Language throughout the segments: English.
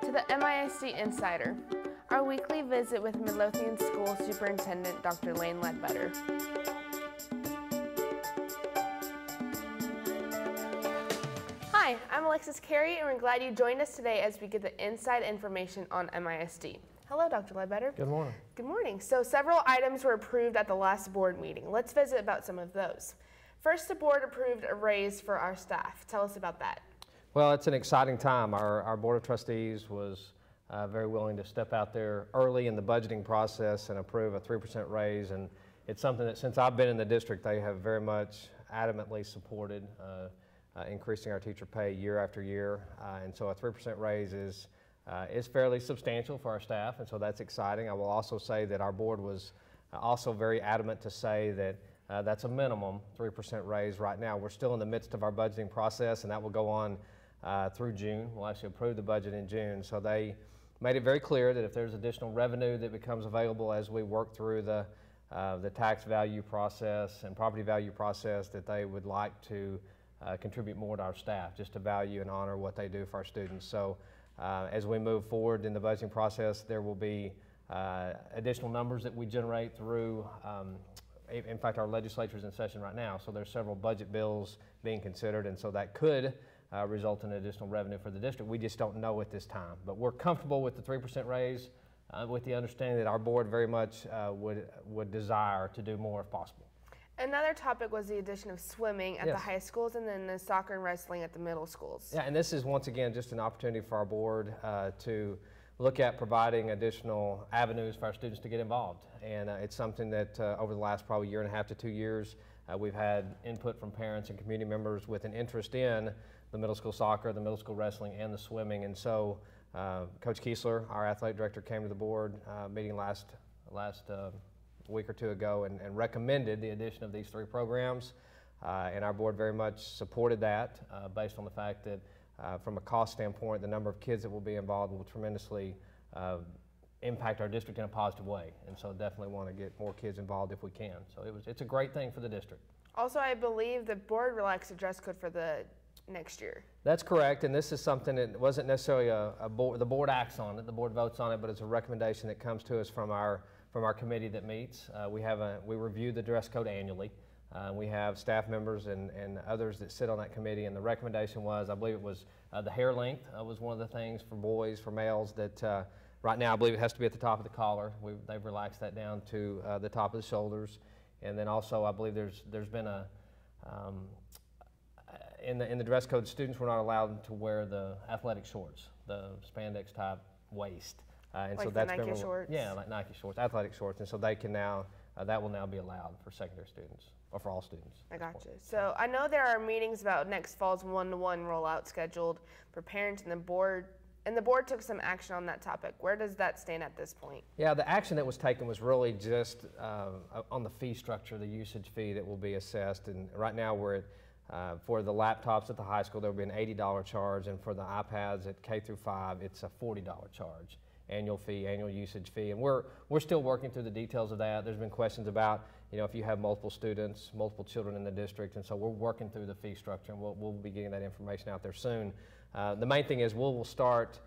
to the MISD Insider, our weekly visit with Midlothian School Superintendent Dr. Lane Ledbetter. Hi, I'm Alexis Carey, and we're glad you joined us today as we get the inside information on MISD. Hello, Dr. Ledbetter. Good morning. Good morning. So several items were approved at the last board meeting. Let's visit about some of those. First, the board approved a raise for our staff. Tell us about that. Well, it's an exciting time. Our Board of Trustees was very willing to step out there early in the budgeting process and approve a 3% raise. And it's something that since I've been in the district, they have very much adamantly supported increasing our teacher pay year after year. And so a 3% raise is fairly substantial for our staff, and so that's exciting. I will also say that our board was also very adamant to say that that's a minimum 3% raise right now. We're still in the midst of our budgeting process, and that will go on through June. We'll actually approve the budget in June. So they made it very clear that if there's additional revenue that becomes available as we work through the tax value process and property value process, that they would like to contribute more to our staff, just to value and honor what they do for our students. So as we move forward in the budgeting process, there will be additional numbers that we generate through, in fact, our legislature is in session right now, so there's several budget bills being considered, and so that could result in additional revenue for the district. We just don't know at this time, but we're comfortable with the 3% raise, with the understanding that our board very much would desire to do more if possible. Another topic was the addition of swimming at the high schools and then the soccer and wrestling at the middle schools. Yeah, and this is once again just an opportunity for our board to look at providing additional avenues for our students to get involved. And it's something that over the last probably year and a half to 2 years, we've had input from parents and community members with an interest in the middle school soccer, the middle school wrestling, and the swimming. And so Coach Kiesler, our athletic director, came to the board meeting last week or two ago and recommended the addition of these 3 programs, and our board very much supported that based on the fact that from a cost standpoint, the number of kids that will be involved will tremendously impact our district in a positive way, and so definitely want to get more kids involved if we can. So it's a great thing for the district. Also, I believe the board relaxed the dress code for the next year. That's correct, and this is something that wasn't necessarily the board acts on it, the board votes on it, but it's a recommendation that comes to us from our committee that meets. We review the dress code annually. We have staff members and others that sit on that committee, and the recommendation was, I believe it was the hair length was one of the things for boys, for males, that right now I believe it has to be at the top of the collar. They've relaxed that down to the top of the shoulders. And then also I believe there's been in the dress code, students were not allowed to wear the athletic shorts, the spandex type waist. And like so that's Nike shorts? Yeah, like Nike shorts, athletic shorts, and so they can now, that will now be allowed for secondary students, or for all students. I got you. So I know there are meetings about next fall's one-to-one rollout scheduled for parents and the board took some action on that topic. Where does that stand at this point? Yeah, the action that was taken was really just on the fee structure, the usage fee that will be assessed, and right now we're at, for the laptops at the high school, there will be an $80 charge, and for the iPads at K through 5, it's a $40 charge. Annual fee, annual usage fee, and we're still working through the details of that. There's been questions about, if you have multiple students, multiple children in the district, and so we're working through the fee structure, and we'll be getting that information out there soon. The main thing is we'll start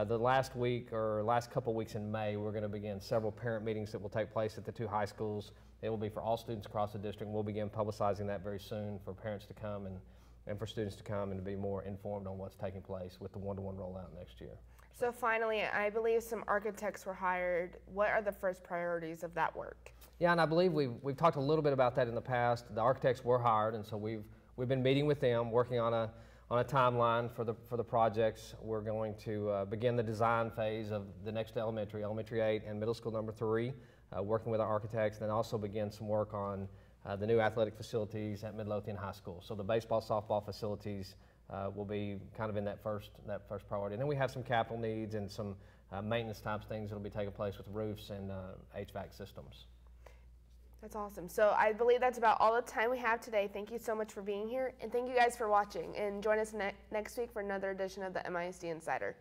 the last week or last couple weeks in May. We're going to begin several parent meetings that will take place at the 2 high schools. It will be for all students across the district. We'll begin publicizing that very soon for parents to come and for students to come and to be more informed on what's taking place with the one-to-one rollout next year. So finally, I believe some architects were hired. What are the first priorities of that work? Yeah, and I believe we've talked a little bit about that in the past. The architects were hired, and so we've been meeting with them, working on a timeline for the projects. We're going to begin the design phase of the next elementary 8, and middle school number 3, working with our architects, and then also begin some work on the new athletic facilities at Midlothian High School. So the baseball, softball facilities will be kind of in that first priority. And then we have some capital needs and some maintenance types things that will be taking place with roofs and HVAC systems. That's awesome. So I believe that's about all the time we have today. Thank you so much for being here, and thank you guys for watching. And join us next week for another edition of the MISD Insider.